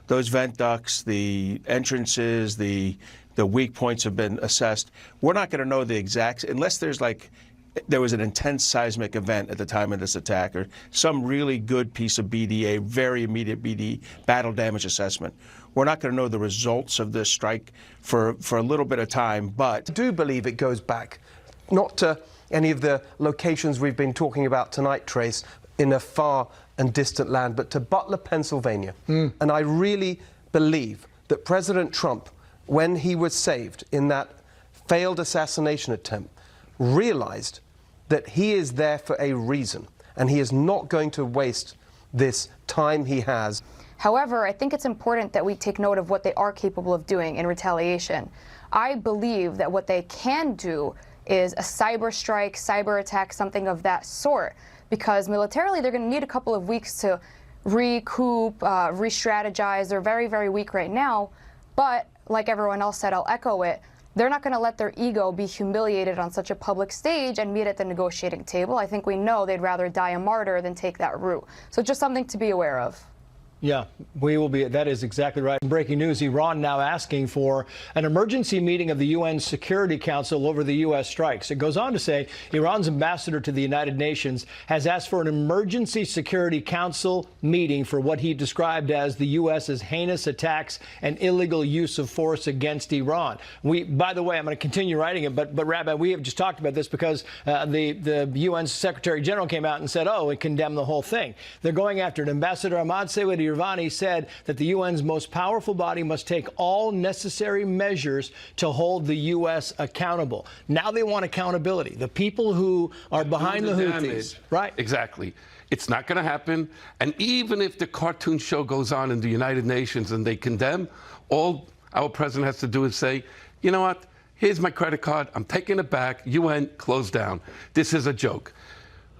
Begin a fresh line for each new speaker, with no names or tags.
those vent ducts, the entrances, the weak points have been assessed. We're not going to know the exact, unless there was an intense seismic event at the time of this attack, or some really good piece of BDA, very immediate BD, battle damage assessment. We're not going to know the results of this strike for a little bit of time, but
I do believe it goes back, not to any of the locations we've been talking about tonight, Trace, in a far and distant land, but to Butler, Pennsylvania. And I really believe that President Trump, when he was saved in that failed assassination attempt, realized that he is there for a reason, and he is not going to waste this time he has.
However, I think it's important that we take note of what they are capable of doing in retaliation. I believe that what they can do is a cyber strike, cyber attack, something of that sort, because militarily they're going to need a couple of weeks to recoup, re-strategize. They're very, very weak right now, but like everyone else said, I'll echo it, they're not going to let their ego be humiliated on such a public stage and meet at the negotiating table. I think we know they'd rather die a martyr than take that route. So just something to be aware of.
Yeah, we will be. That is exactly right. Breaking news, Iran now asking for an emergency meeting of the UN Security Council over the U.S. strikes. It goes on to say Iran's ambassador to the United Nations has asked for an emergency Security Council meeting for what he described as the U.S.'s heinous attacks and illegal use of force against Iran. By the way, I'm going to continue writing it, but Rabbi, we have just talked about this because the UN Secretary General came out and said, oh, it condemned the whole thing. They're going after it. Ambassador Ahmad Sewadi Irvani said that the UN's most powerful body must take all necessary measures to hold the U.S. accountable. Now they want accountability. The people who are behind the Houthis. Right.
Exactly. It's not going to happen. And even if the cartoon show goes on in the United Nations and they condemn, all our president has to do is say, you know what? Here's my credit card. I'm taking it back. UN, close down. This is a joke.